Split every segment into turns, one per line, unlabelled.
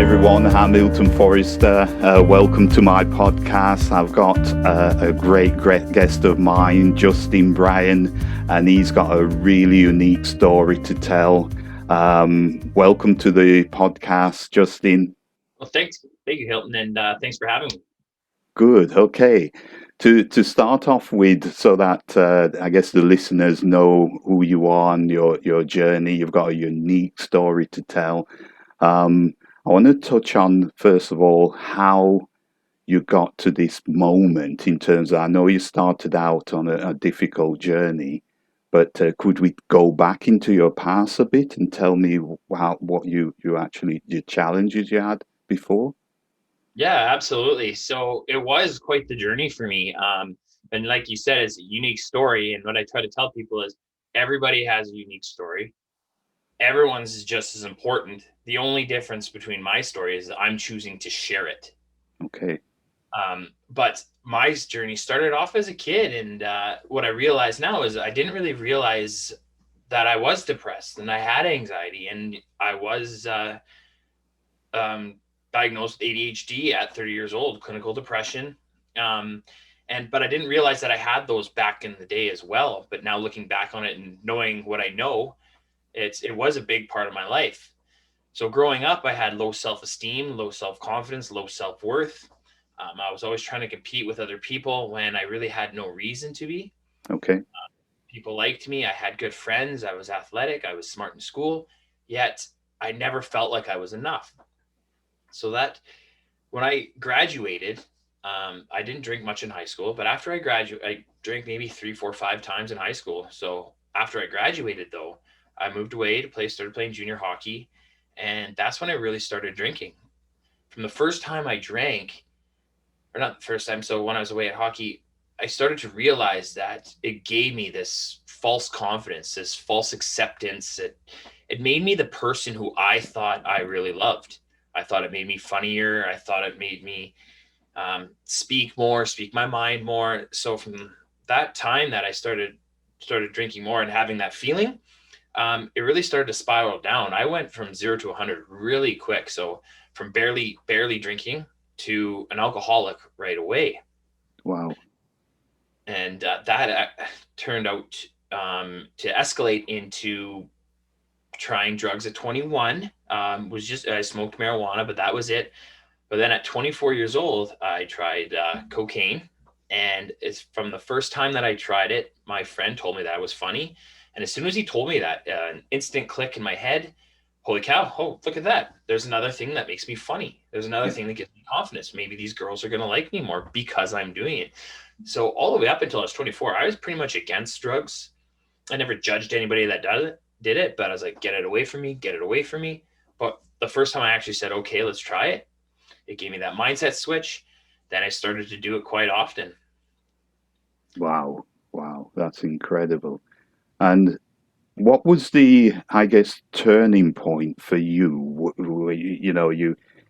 everyone. I'm Milton Forrester. Welcome to my podcast. I've got a great guest of mine, Brien, and he's got a really unique story to tell. Welcome to the podcast, Justin.
Well, thanks. Thank you, Hilton, and thanks for having me.
Good. Okay. To start off with, so that I guess the listeners know who you are and your journey. You've got a unique story to tell. I want to touch on, first of all, how you got to this moment in terms of, I know you started out on a difficult journey, but could we go back into your past a bit and tell me what you actually, the challenges you had before?
Yeah, absolutely. So it was quite the journey for me. And like you said, it's a unique story. And what I try to tell people is everybody has a unique story. Everyone's is just as important. The only difference between my story is that I'm choosing to share it.
Okay.
But my journey started off as a kid. And what I realize now is I didn't really realize that I was depressed and I had anxiety and I was um, diagnosed with ADHD at 30 years old, clinical depression. Um, but I didn't realize that I had those back in the day as well. But now looking back on it and knowing what I know, it was a big part of my life. So growing up, I had low self-esteem, low self-confidence, low self-worth. I was always trying to compete with other people when I really had no reason to be.
Okay.
People liked me. I had good friends. I was athletic. I was smart in school. Yet I never felt like I was enough. So that when I graduated, I didn't drink much in high school, but after I graduated, I drank maybe 3, 4, 5 times in high school. So after I graduated, though, I moved away to started playing junior hockey, and that's when I really started drinking. From the first time I drank, or not the first time, so when I was away at hockey, I started to realize that it gave me this false confidence, this false acceptance. It made me the person who I thought I really loved. I thought it made me funnier. I thought it made me speak more, speak my mind more. So from that time that I started drinking more and having that feeling, it really started to spiral down. I went from 0 to 100 really quick. So from barely drinking to an alcoholic right away,
Wow.
and that turned out to escalate into trying drugs at 21. Was just I smoked marijuana, but that was it. But then at 24 years old, I tried cocaine. And it's from the first time that I tried it, my friend told me that it was funny. And as soon as he told me that, an instant click in my head, holy cow, oh, look at that. There's another thing that makes me funny. There's another
Yeah.
thing that gives me confidence. Maybe these girls are going to like me more because I'm doing it. So all the way up until I was 24, I was pretty much against drugs. I never judged anybody that did it, but I was like, get it away from me, get it away from me. But the first time I actually said, okay, let's try it, it gave me that mindset switch. Then I started to do it quite often.
Wow. Wow. That's incredible. And what was the, I guess, turning point for you?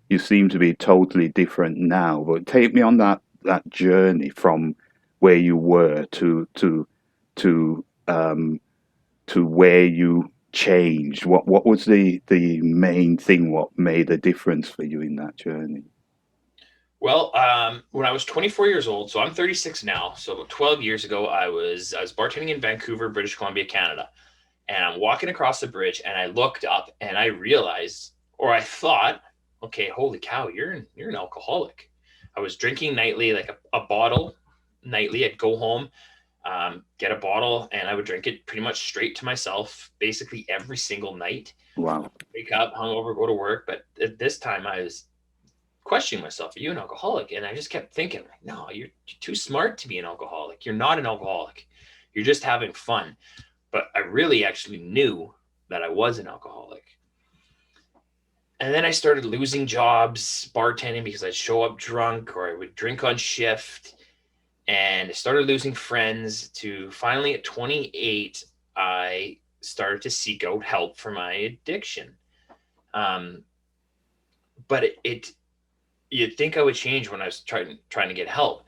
You seem to be totally different now, but take me on that journey from where you were to to where you changed. What was the main thing? What made a difference for you in that journey?
Well, when I was 24 years old, so I'm 36 now. So about 12 years ago, I was bartending in Vancouver, British Columbia, Canada, and I'm walking across the bridge, and I looked up, and I realized, or I thought, okay, holy cow, you're an alcoholic. I was drinking nightly, like a bottle nightly. I'd go home, get a bottle, and I would drink it pretty much straight to myself, basically every single night.
Wow.
Wake up, hungover, go to work. But at this time, I was questioning myself, are you an alcoholic? And I just kept thinking, like, no, you're too smart to be an alcoholic. You're not an alcoholic. You're just having fun. But I really actually knew that I was an alcoholic. And then I started losing jobs bartending because I'd show up drunk or I would drink on shift. And I started losing friends to finally at 28, I started to seek out help for my addiction. Um, but you'd think I would change when I was trying to get help.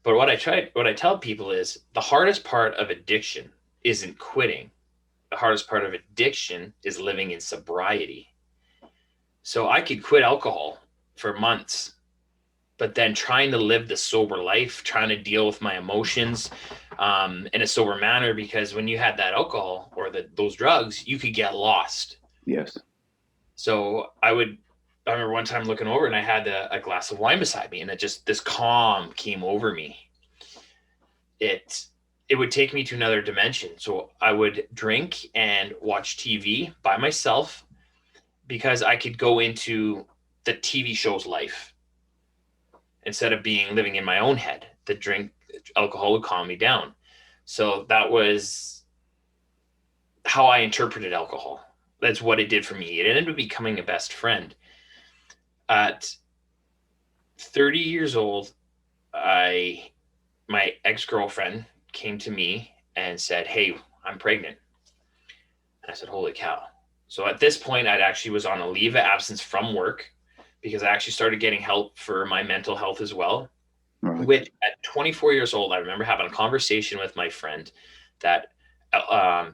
But what I tell people is the hardest part of addiction isn't quitting. The hardest part of addiction is living in sobriety. So I could quit alcohol for months, but then trying to live the sober life, trying to deal with my emotions in a sober manner, because when you had that alcohol or those drugs, you could get lost.
Yes.
So I remember one time looking over and I had a glass of wine beside me, and it just, this calm came over me. It, it would take me to another dimension. So I would drink and watch TV by myself because I could go into the TV show's life instead of being living in my own head. The drink, alcohol would calm me down. So that was how I interpreted alcohol. That's what it did for me. It ended up becoming a best friend. At 30 years old, I my ex-girlfriend came to me and said, "Hey, I'm pregnant." And I said, "Holy cow." So at this point, I'd actually was on a leave of absence from work because I actually started getting help for my mental health as well.
Right.
Which at 24 years old, I remember having a conversation with my friend that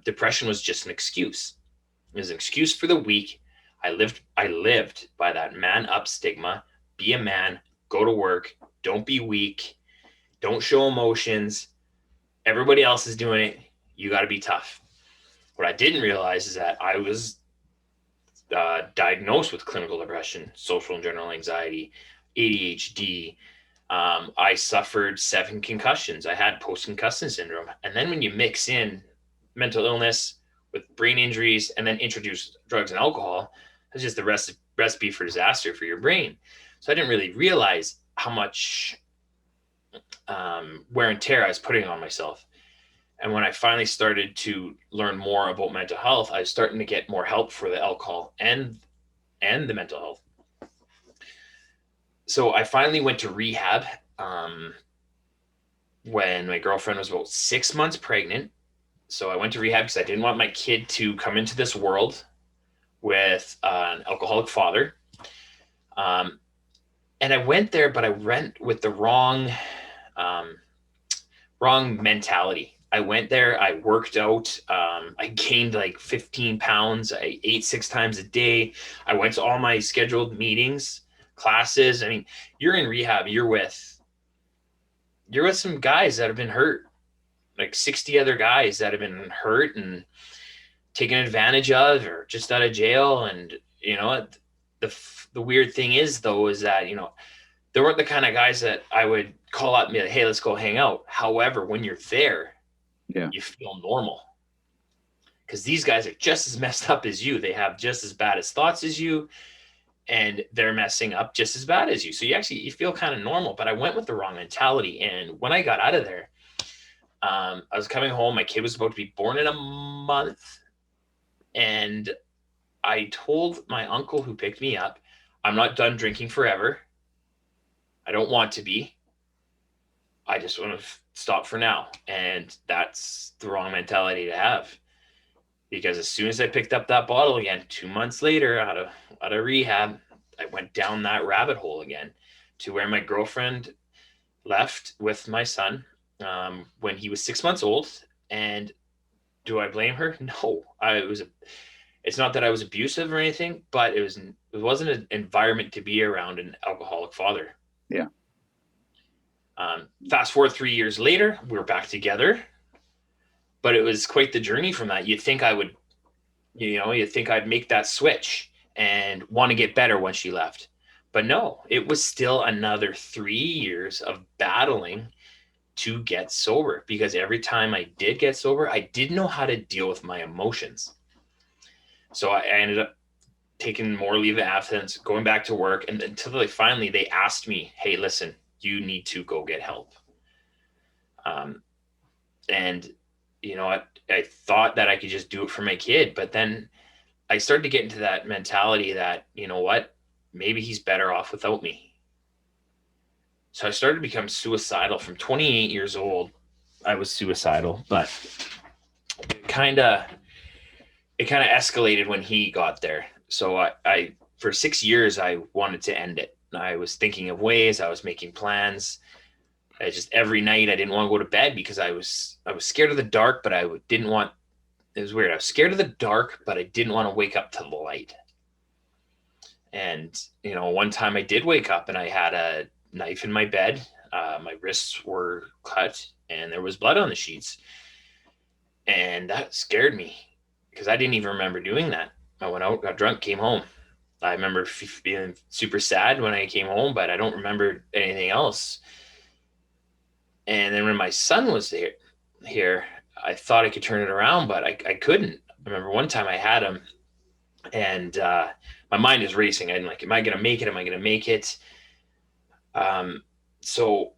depression was just an excuse. It was an excuse for the weak. I lived by that man up stigma. Be a man, go to work, don't be weak, don't show emotions. Everybody else is doing it. You got to be tough. What I didn't realize is that I was diagnosed with clinical depression, social and general anxiety, ADHD. I suffered 7 concussions. I had post concussion syndrome. And then when you mix in mental illness with brain injuries and then introduce drugs and alcohol, it's just the recipe for disaster for your brain. So I didn't really realize how much wear and tear I was putting on myself. And when I finally started to learn more about mental health, I was starting to get more help for the alcohol and the mental health. So I finally went to rehab when my girlfriend was about 6 months pregnant. So I went to rehab because I didn't want my kid to come into this world with an alcoholic father. Um, and I went there, but I went with the um, wrong mentality. I went there, I worked out, I gained like 15 pounds, I ate 6 times a day, I went to all my scheduled meetings, classes. I mean, you're in rehab, you're with some guys that have been hurt, like 60 other guys that have been hurt and taken advantage of or just out of jail. And the weird thing is though is that they weren't the kind of guys that I would call up and be like, hey, let's go hang out. However, when you're there,
Yeah.
you feel normal because these guys are just as messed up as you. They have just as bad as thoughts as you, and they're messing up just as bad as you. So you feel kind of normal. But I went with the wrong mentality, and when I got out of there, I was coming home. My kid was about to be born in a month, and I told my uncle who picked me up, "I'm not done drinking forever. I don't want to be. I just want to stop for now." And that's the wrong mentality to have. Because as soon as I picked up that bottle again, 2 months later, out of rehab, I went down that rabbit hole again to where my girlfriend left with my son when he was 6 months old. And do I blame her? No. It's not that I was abusive or anything, but it wasn't an environment to be around an alcoholic father.
Yeah.
Fast forward 3 years later, we're back together, but it was quite the journey from that. You'd think I'd make that switch and want to get better when she left. But no, it was still another 3 years of battling to get sober, because every time I did get sober, I didn't know how to deal with my emotions. So I ended up taking more leave of absence, going back to work, and until they asked me, "Hey, listen, you need to go get help." And I thought that I could just do it for my kid, but then I started to get into that mentality that, maybe he's better off without me. So I started to become suicidal. From 28 years old, I was suicidal, but it kind of escalated when he got there. So I for 6 years I wanted to end it. I was thinking of ways, I was making plans. I just every night I didn't want to go to bed because I was scared of the dark, but didn't want. It was weird. I was scared of the dark, but I didn't want to wake up to the light. And, one time I did wake up and I had a knife in my bed. My wrists were cut and there was blood on the sheets. And that scared me because I didn't even remember doing that. I went out, got drunk, came home. I remember being super sad when I came home, but I don't remember anything else. And then when my son was here, I thought I could turn it around, but I couldn't. I remember one time I had him, and my mind is racing. I'm like, am I going to make it? Am I going to make it? So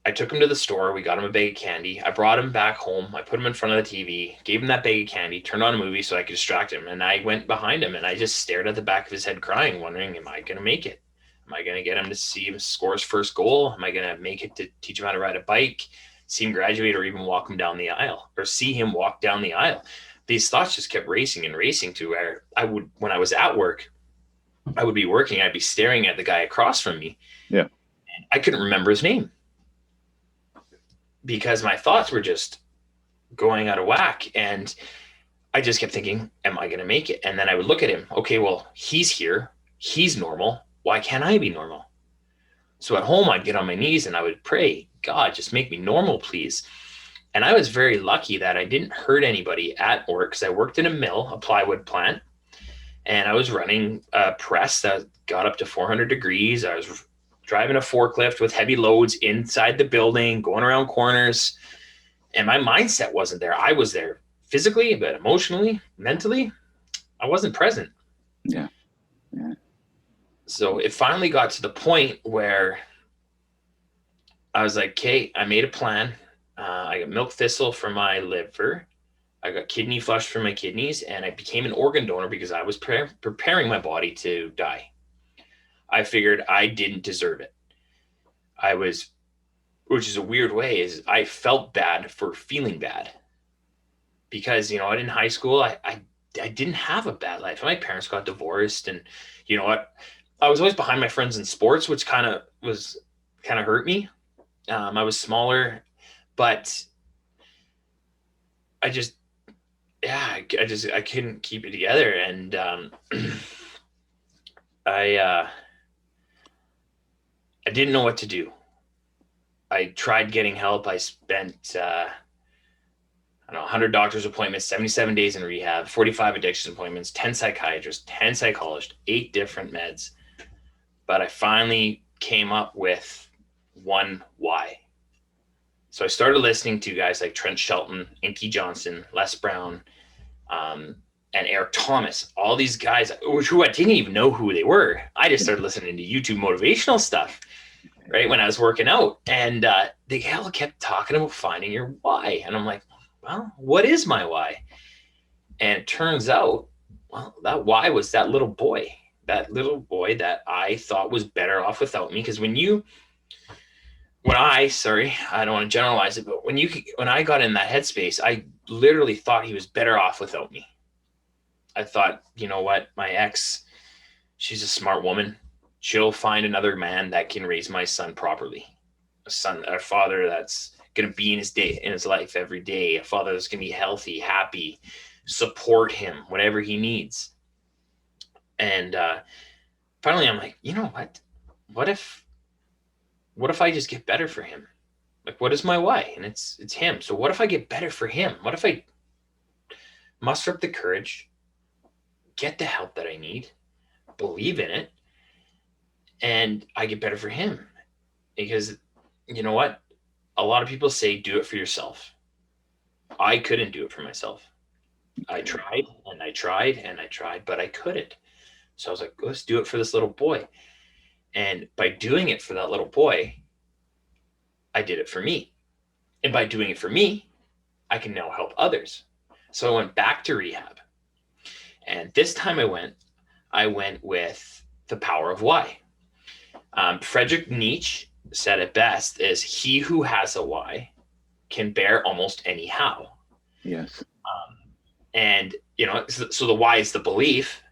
I took him to the store. We got him a bag of candy. I brought him back home. I put him in front of the TV, gave him that bag of candy, turned on a movie so I could distract him. And I went behind him and I just stared at the back of his head crying, wondering, am I going to make it? Am I going to get him to see him score his first goal? Am I going to make it to teach him how to ride a bike, see him graduate, or even walk him down the aisle, or see him walk down the aisle? These thoughts just kept racing and racing to where I would, when I was at work, I would be working, I'd be staring at the guy across from me.
Yeah.
And I couldn't remember his name because my thoughts were just going out of whack. And I just kept thinking, am I going to make it? And then I would look at him. Okay, well, he's here. He's normal. Why can't I be normal? So at home, I'd get on my knees and I would pray, God, just make me normal, please. And I was very lucky that I didn't hurt anybody at work because I worked in a mill, a plywood plant, and I was running a press that got up to 400 degrees. I was driving a forklift with heavy loads inside the building, going around corners. And my mindset wasn't there. I was there physically, but emotionally, mentally, I wasn't present.
Yeah. Yeah.
So it finally got to the point where I was like, okay, I made a plan. I got milk thistle for my liver. I got kidney flush for my kidneys, and I became an organ donor because I was preparing my body to die. I figured I didn't deserve it. Which is a weird way, is I felt bad for feeling bad. Because, in high school, I didn't have a bad life. My parents got divorced, and you know what? I was always behind my friends in sports, which kind of hurt me. I was smaller, but I just, yeah, I couldn't keep it together, and I didn't know what to do. I tried getting help. I spent, 100 doctor's appointments, 77 days in rehab, 45 addiction appointments, 10 psychiatrists, 10 psychologists, 8 different meds. But I finally came up with one why. So I started listening to guys like Trent Shelton, Inky Johnson, Les Brown, and Eric Thomas, all these guys who I didn't even know who they were. I just started listening to YouTube motivational stuff, right, when I was working out. And they all kept talking about finding your why. And I'm like, well, what is my why? And it turns out, well, that why was that little boy that I thought was better off without me. Because I don't want to generalize it, but when I got in that headspace, I literally thought he was better off without me. I thought, you know what, my ex, she's a smart woman. She'll find another man that can raise my son properly. A father that's going to be in his life every day. A father that's going to be healthy, happy, support him, whatever he needs. And finally, I'm like, you know what? What if I just get better for him? Like, what is my why? And it's him. So what if I get better for him? What if I muster up the courage, get the help that I need, believe in it, and I get better for him? Because you know what? A lot of people say, do it for yourself. I couldn't do it for myself. I tried and I tried and I tried, but I couldn't. So I was like, let's do it for this little boy. And by doing it for that little boy, I did it for me. And by doing it for me, I can now help others. So I went back to rehab. And this time I went with the power of why. Friedrich Nietzsche said it best, is he who has a why can bear almost any how.
Yes.
And, so the why is the belief.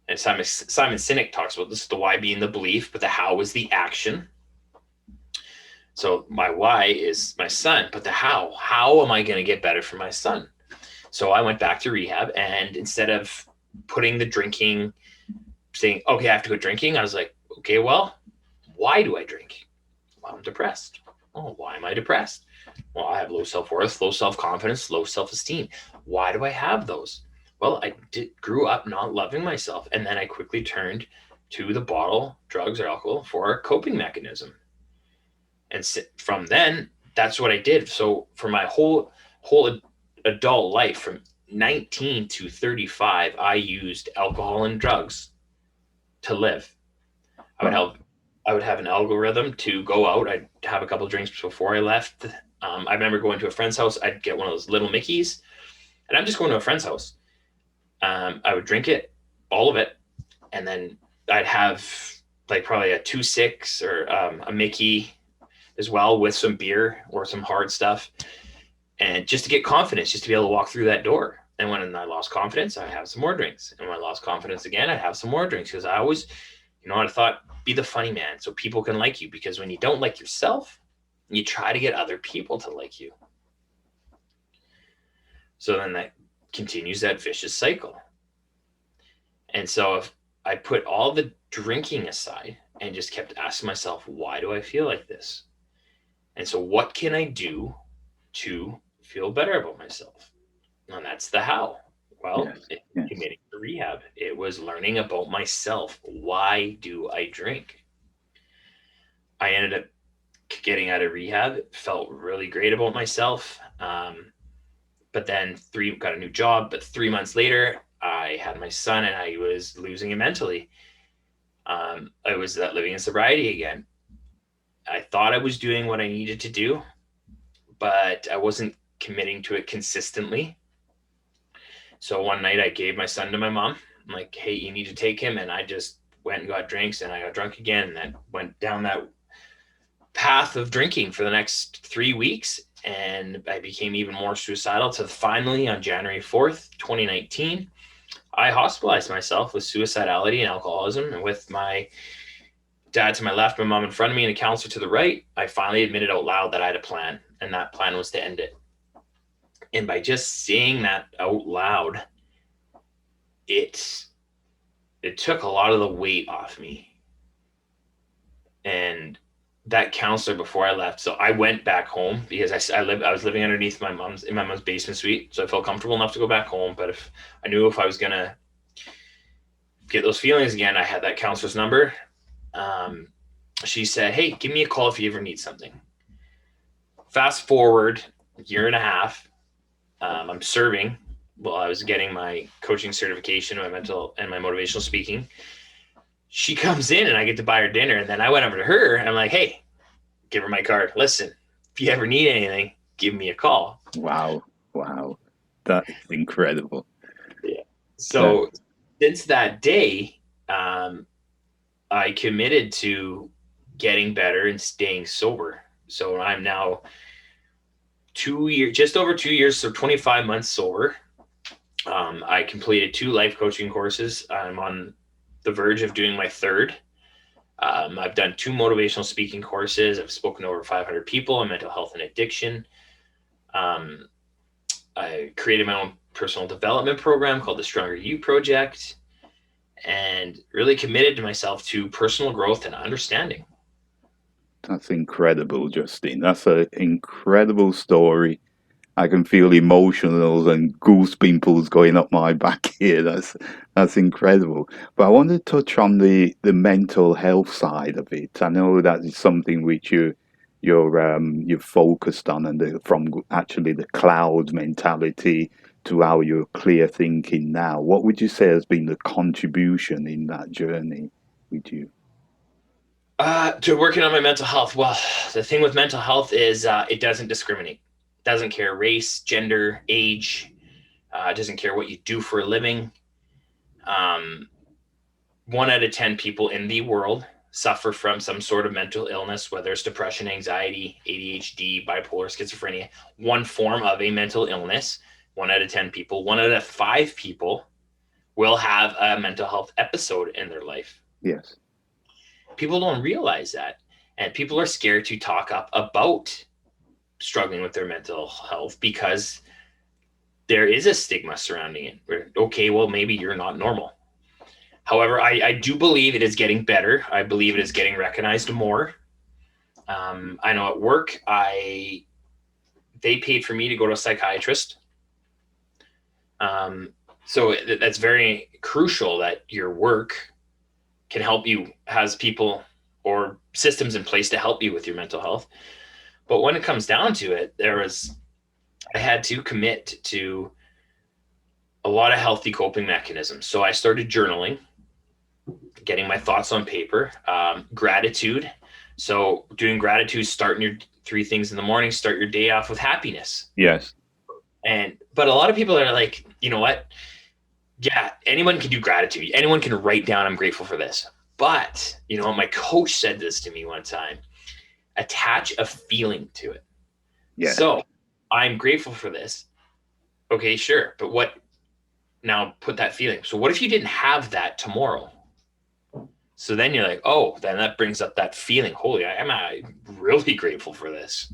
And Simon Sinek talks about this, the why being the belief, but the how is the action. So my why is my son, but the how am I going to get better for my son? So I went back to rehab, and instead of putting the drinking saying, okay, I have to go drinking. I was like, okay, well, why do I drink? Well, I'm depressed. Oh, why am I depressed? Well, I have low self-worth, low self-confidence, low self-esteem. Why do I have those? Well, grew up not loving myself. And then I quickly turned to the bottle, drugs, or alcohol for a coping mechanism. And from then, that's what I did. So for my whole adult life, from 19 to 35, I used alcohol and drugs to live. I would
Wow.
have I would have an algorithm to go out. I'd have a couple of drinks before I left. I remember going to a friend's house. I'd get one of those little Mickeys, and I'm just going to a friend's house. I would drink it, all of it, and then I'd have like probably a 2-6 or a Mickey as well with some beer or some hard stuff, and just to get confidence, just to be able to walk through that door. And when I lost confidence, I'd have some more drinks. And when I lost confidence again, I'd have some more drinks because I always, I thought, be the funny man so people can like you. Because when you don't like yourself, you try to get other people to like you. So then that continues that vicious cycle. And so if I put all the drinking aside and just kept asking myself, why do I feel like this? And so what can I do to feel better about myself? And that's the how. Well,
Yes. Yes.
committing to rehab. It was learning about myself. Why do I drink? I ended up getting out of rehab. Felt really great about myself. But then got a new job. But 3 months later, I had my son, and I was losing it mentally. I was that living in sobriety again. I thought I was doing what I needed to do, but I wasn't committing to it consistently. So one night I gave my son to my mom. I'm like, hey, you need to take him. And I just went and got drinks, and I got drunk again. And then went down that path of drinking for the next 3 weeks. And I became even more suicidal to finally on January 4th, 2019, I hospitalized myself with suicidality and alcoholism. And with my dad to my left, my mom in front of me, and a counselor to the right, I finally admitted out loud that I had a plan. And that plan was to end it. And by just saying that out loud, it took a lot of the weight off me. And that counselor, before I left, so I went back home because I was living underneath in my mom's basement suite, so I felt comfortable enough to go back home. But if I knew if I was gonna get those feelings again, I had that counselor's number. She said, hey, give me a call if you ever need something. Fast forward a year and a half, I'm serving while I was getting my coaching certification, my mental and my motivational speaking. She comes in and I get to buy her dinner. And then I went over to her and I'm like, hey, give her my card. Listen, if you ever need anything, give me a call.
Wow. Wow. That is incredible.
Yeah.
That,
So since that day, I committed to getting better and staying sober. So I'm now 2 years, just over 2 years, so 25 months sober. I completed 2 life coaching courses. I'm on the verge of doing my third. I've done 2 motivational speaking courses. I've spoken to over 500 people on mental health and addiction. I created my own personal development program called the Stronger You Project, and really committed to myself to personal growth and understanding.
that's incredible, Justin. That's an incredible story. I can feel emotional and goose pimples going up my back here. That's incredible. But I want to touch on the mental health side of it. I know that is something which you've focused on, and from actually the cloud mentality to how you're clear thinking now. What would you say has been the contribution in that journey with you?
To working on my mental health. Well, the thing with mental health is it doesn't discriminate. It doesn't care race, gender, age. It doesn't care what you do for a living. Um, 1 out of 10 people in the world suffer from some sort of mental illness, whether it's depression, anxiety, ADHD, bipolar, schizophrenia, one form of a mental illness. 1 out of 10 people, 1 out of 5 people will have a mental health episode in their life.
Yes.
People don't realize that. And people are scared to talk up about struggling with their mental health because there is a stigma surrounding it. Where, okay, well, maybe you're not normal. However, I do believe it is getting better. I believe it is getting recognized more. I know at work, they paid for me to go to a psychiatrist. So that's very crucial that your work can help you, has people or systems in place to help you with your mental health. But when it comes down to it, I had to commit to a lot of healthy coping mechanisms. So I started journaling, getting my thoughts on paper, gratitude. So doing gratitude, starting your 3 things in the morning, start your day off with happiness.
Yes.
But a lot of people are like, you know what? Yeah, anyone can do gratitude. Anyone can write down, I'm grateful for this. But, my coach said this to me one time, attach a feeling to it.
Yeah.
So I'm grateful for this. Okay, sure. But now put that feeling. So what if you didn't have that tomorrow? So then you're like, oh, then that brings up that feeling. Holy, I'm really grateful for this.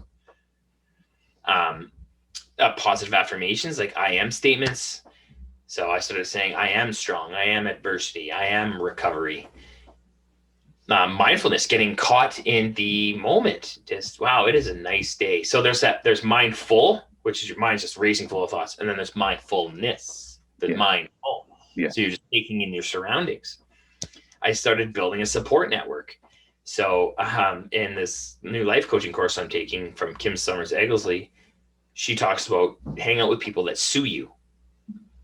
Positive affirmations, like I am statements. So I started saying, I am strong. I am adversity. I am recovery. Mindfulness, getting caught in the moment. Just, wow, it is a nice day. So there's mindful, which is your mind's just racing full of thoughts. And then there's mindfulness, the mindful.
Yeah.
So you're just taking in your surroundings. I started building a support network. So in this new life coaching course I'm taking from Kim Summers Egglesly, she talks about hang out with people that sue you,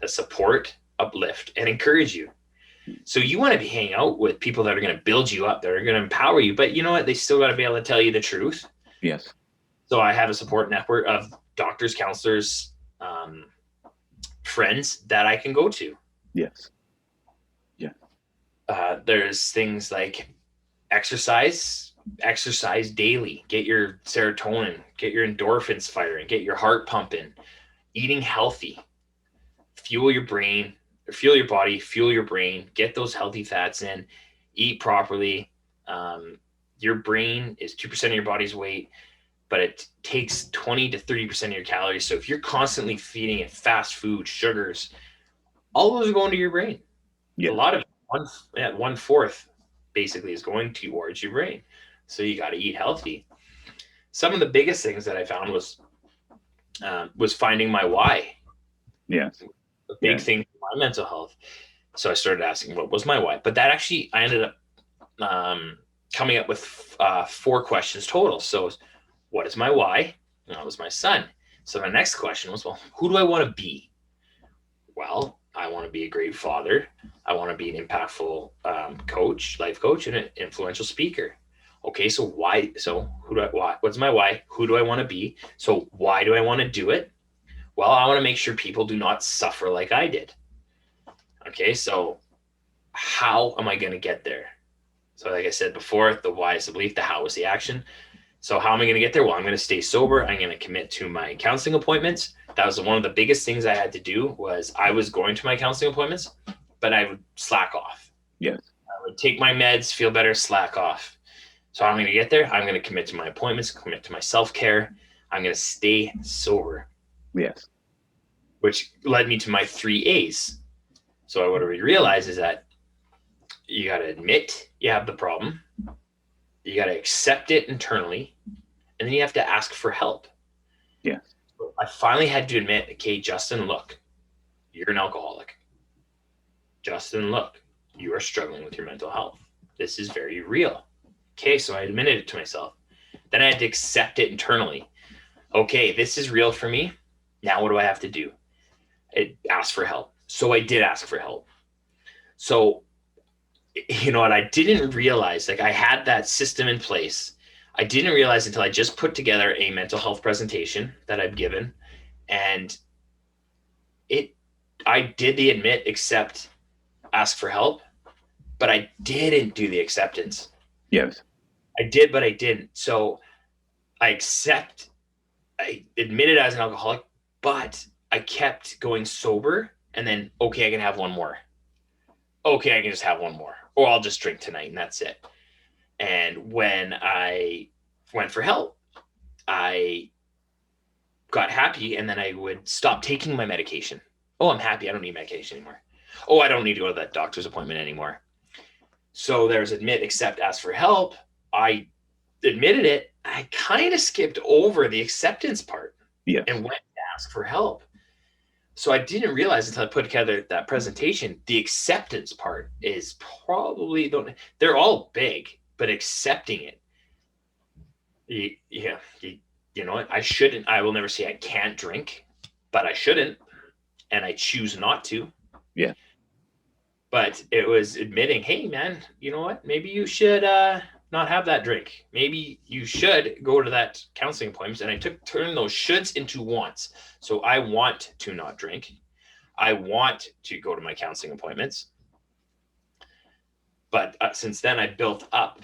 that support, uplift, and encourage you. So you want to be hanging out with people that are going to build you up, that are going to empower you. But you know what? They still got to be able to tell you the truth.
Yes.
So I have a support network of doctors, counselors, friends that I can go to.
Yes. Yeah.
There's things like exercise daily, get your serotonin, get your endorphins firing, get your heart pumping, eating healthy, fuel your brain, fuel your body, fuel your brain, get those healthy fats in, eat properly. Your brain is 2% of your body's weight, but it takes 20 to 30% of your calories. So if you're constantly feeding it fast food, sugars, all those are going to your brain.
Yeah.
A lot of 1/4 basically is going towards your brain. So you got to eat healthy. Some of the biggest things that I found was finding my why.
Yes.
A big thing for my mental health. So I started asking, what was my why? But that actually, I ended up coming up with 4 questions total. So what is my why? And that was my son. So my next question was, well, who do I want to be? Well, I want to be a great father. I want to be an impactful coach, life coach, and an influential speaker. Okay, so why? So why? What's my why? Who do I want to be? So why do I want to do it? Well, I want to make sure people do not suffer like I did. Okay, so how am I going to get there? So like I said before, the why is the belief, the how is the action. So how am I going to get there? Well, I'm going to stay sober. I'm going to commit to my counseling appointments. That was one of the biggest things I had to do. Was I was going to my counseling appointments, but I would slack off.
Yes.
I would take my meds, feel better, slack off. So I'm going to get there. I'm going to commit to my appointments, commit to my self-care. I'm going to stay sober.
Yes.
Which led me to my 3 A's. So what I realized is that you got to admit you have the problem. You got to accept it internally. And then you have to ask for help.
Yes.
So I finally had to admit, okay, Justin, look, you're an alcoholic. Justin, look, you are struggling with your mental health. This is very real. Okay, so I admitted it to myself. Then I had to accept it internally. Okay, this is real for me. Now what do I have to do? Ask for help. So I did ask for help. So, you know what? I didn't realize, like I had that system in place. I didn't realize until I just put together a mental health presentation that I've given. And I did the admit, accept, ask for help, but I didn't do the acceptance.
Yes.
I did, but I didn't. So I admitted as an alcoholic, but I kept going sober, and then, okay, I can have one more. Okay, I can just have one more, or I'll just drink tonight and that's it. And when I went for help, I got happy, and then I would stop taking my medication. Oh, I'm happy. I don't need medication anymore. Oh, I don't need to go to that doctor's appointment anymore. So there's admit, accept, ask for help. I admitted it. I kind of skipped over the acceptance part and
Yes.
went to ask for help. So I didn't realize until I put together that presentation, the acceptance part is probably, they're all big, but accepting it, yeah, you know what? I will never say I can't drink, but I shouldn't, and I choose not to.
Yeah.
But it was admitting, hey, man, you know what? Maybe you should not have that drink. Maybe you should go to that counseling appointment. And I turn those shoulds into wants. So I want to not drink. I want to go to my counseling appointments. But since then, I built up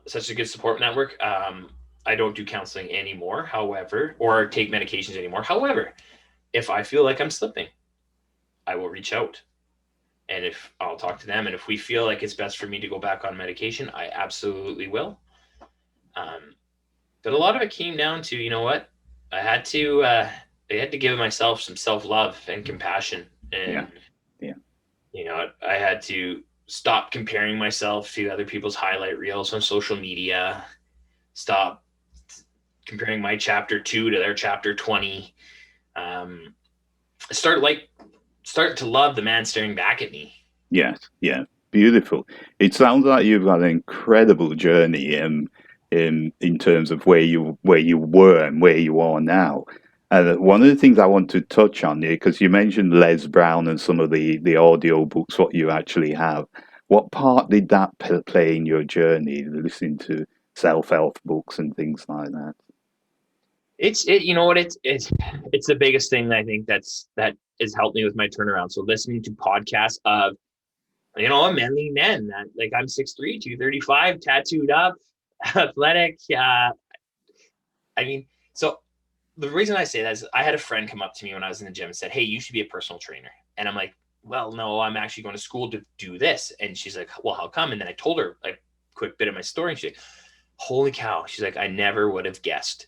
such a good support network. I don't do counseling anymore, however, or take medications anymore. However, if I feel like I'm slipping, I will reach out. And if I'll talk to them, and if we feel like it's best for me to go back on medication, I absolutely will. Um, but a lot of it came down to, you know what, I had to, I had to give myself some self love and compassion,
Yeah.
and
Yeah.
you know, I had to stop comparing myself to other people's highlight reels on social media. Stop comparing my chapter 2 to their chapter 20. Um, start like start to love the man staring back at me.
Yes, yeah, beautiful. It sounds like you've got an incredible journey in terms of where you were and where you are now. And one of the things I want to touch on here, because you mentioned Les Brown and some of the audio books, what you actually have. What part did that play in your journey, listening to self-help books and things like that?
You know what, it's the biggest thing that I think that has helped me with my turnaround. So listening to podcasts of, you know, manly men that, like, I'm 6'3", 235, tattooed up, athletic. I mean, so the reason I say that is I had a friend come up to me when I was in the gym and said, hey, you should be a personal trainer. And I'm like, well, no, I'm actually going to school to do this. And she's like, well, how come? And then I told her a quick bit of my story, and she's like, holy cow. She's like, I never would have guessed.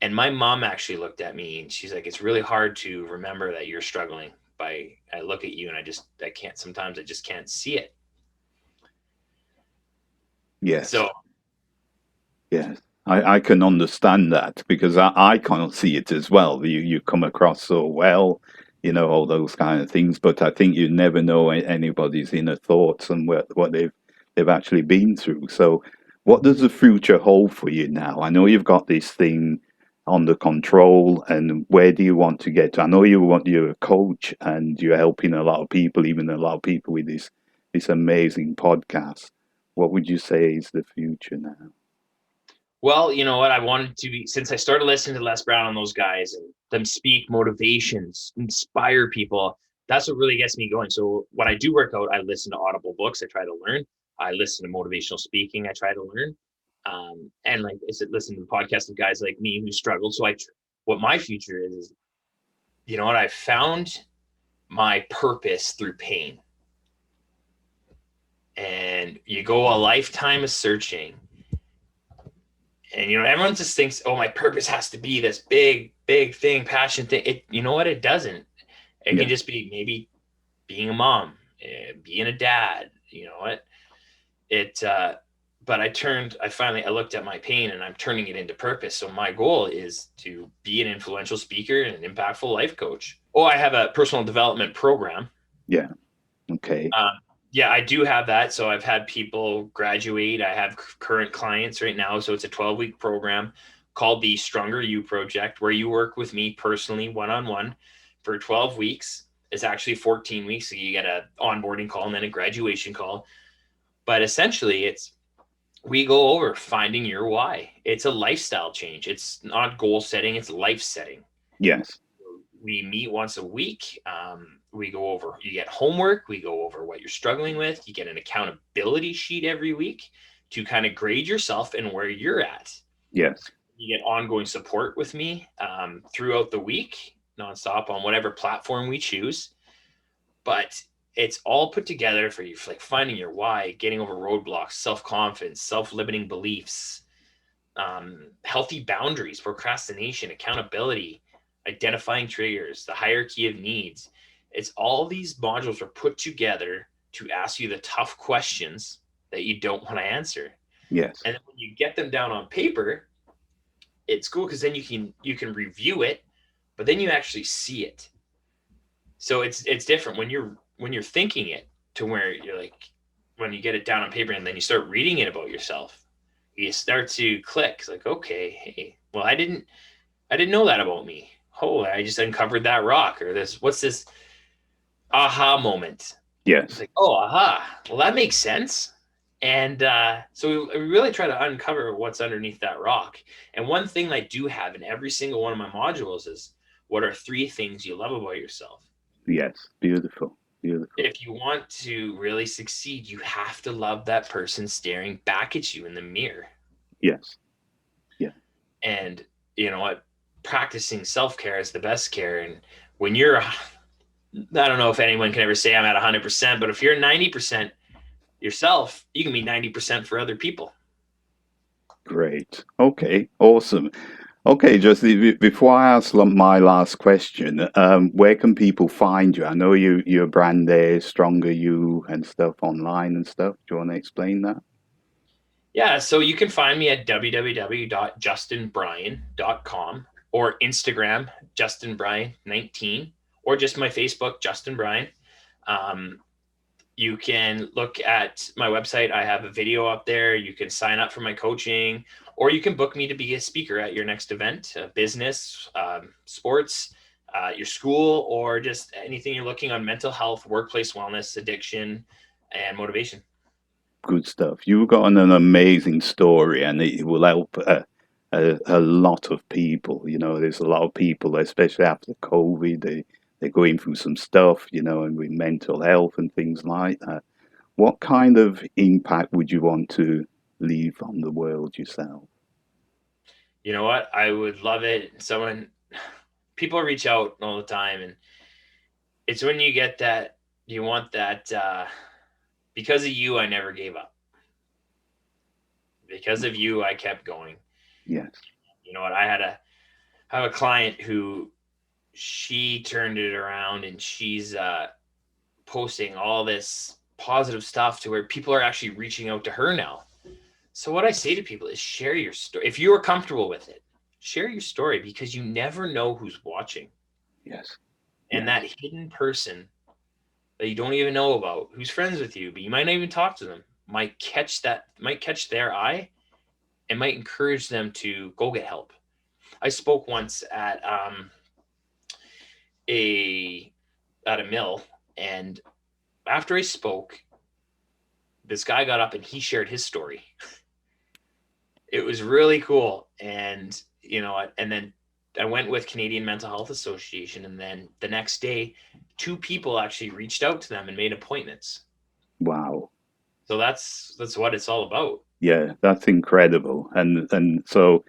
And my mom actually looked at me and she's like, it's really hard to remember that you're struggling. I look at you and I can't, sometimes I just can't see it.
Yes.
So
Yes, I can understand that because I can't see it as well. You come across so well, all those kind of things. But I think you never know anybody's inner thoughts and what they've actually been through. So, what does the future hold for you now? I know you've got this thing under control, and where do you want to get to? I know you're a coach and you're helping a lot of people, even a lot of people with this amazing podcast. What would you say is the future now?
well, you know what? I wanted to be, since I started listening to Les Brown and those guys and them speak motivations, inspire people. That's what really gets me going. So when I do work out, I listen to audible books. I try to learn. I listen to motivational speaking. I try to learn. And like I said, listen to the podcast of guys like me who struggled. So what my future is, you know what? I found my purpose through pain. And you go a lifetime of searching, and you know, everyone just thinks, oh, my purpose has to be this big thing, passion thing. You know what, it doesn't. It can
Yeah.
just be maybe being a mom, being a dad. You know what, it but I looked at my pain and I'm turning it into purpose. So my goal is to be an influential speaker and an impactful life coach. Oh, I have a personal development program.
Yeah. Okay.
Um, yeah, I do have that. So I've had people graduate. I have current clients right now. So it's a 12-week program called the Stronger You Project, where you work with me personally, one-on-one, for 12 weeks. It's actually 14 weeks. So you get an onboarding call and then a graduation call. But essentially, we go over finding your why. It's a lifestyle change. It's not goal setting, it's life setting.
Yes.
We meet once a week. We go over, you get homework, we go over what you're struggling with. You get an accountability sheet every week to kind of grade yourself and where you're at.
Yes.
You get ongoing support with me throughout the week, nonstop, on whatever platform we choose. But it's all put together for you, for like finding your why, getting over roadblocks, self-confidence, self-limiting beliefs, healthy boundaries, procrastination, accountability, identifying triggers, the hierarchy of needs. It's all these modules are put together to ask you the tough questions that you don't want to answer.
Yes.
And then when you get them down on paper, it's cool because then you can review it, but then you actually see it. So it's different when you're thinking it to where you're like, when you get it down on paper and then you start reading it about yourself, you start to click. It's like, okay, hey, well, I didn't know that about me. Oh, I just uncovered that rock, or this, what's this aha moment? It's
Yes.
like, oh, aha, well, that makes sense. And so we really try to uncover what's underneath that rock. And one thing I do have in every single one of my modules is, what are 3 things you love about yourself?
Yes. Beautiful. Beautiful.
If you want to really succeed, you have to love that person staring back at you in the mirror.
Yes. Yeah.
And you know what? Practicing self care is the best care. And when you're, I don't know if anyone can ever say I'm at 100%, but if you're 90% yourself, you can be 90% for other people.
Great. Okay. Awesome. Okay, just before I ask my last question, where can people find you? I know your brand there, Stronger You and stuff online and stuff. Do you want to explain that?
Yeah, so you can find me at www.justinbrien.com or Instagram, justinbrien19, or just my Facebook, Justin Brien. Um, you can look at my website. I have a video up there. You can sign up for my coaching, or you can book me to be a speaker at your next event, business, sports, your school, or just anything you're looking on mental health, workplace wellness, addiction, and motivation.
Good stuff. You've got an amazing story, and it will help a lot of people. You know, there's a lot of people, especially after COVID, they're going through some stuff, you know, and with mental health and things like that. What kind of impact would you want to leave on the world yourself?
You know what? I would love it. People reach out all the time, and it's when you get that, you want that, because of you, I never gave up. Because of you, I kept going.
Yes.
You know what? I have a client who, she turned it around, and she's posting all this positive stuff to where people are actually reaching out to her now. So what I say to people is, share your story. If you are comfortable with it, share your story, because you never know who's watching.
Yes.
And
Yes.
that hidden person that you don't even know about, who's friends with you, but you might not even talk to them, might catch their eye and might encourage them to go get help. I spoke once a at a mill, and after I spoke, this guy got up and he shared his story. It was really cool. And you know what? And then I went with Canadian Mental Health Association, and then the next day, 2 people actually reached out to them and made appointments.
Wow.
So that's what it's all about.
Yeah, that's incredible. And so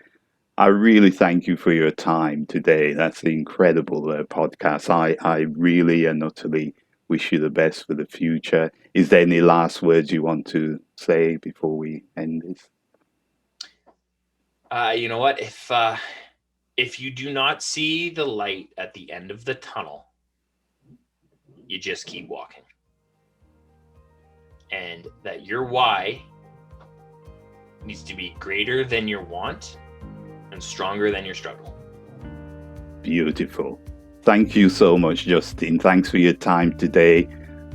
I really thank you for your time today. That's the incredible podcast. I really and utterly wish you the best for the future. Is there any last words you want to say before we end this?
You know what? If you do not see the light at the end of the tunnel, you just keep walking. And that your why needs to be greater than your want and stronger than your struggle.
Beautiful. Thank you so much, Justin. Thanks for your time today,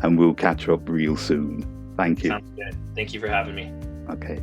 and we'll catch up real soon. Thank you.
Sounds good. Thank you for having me.
Okay.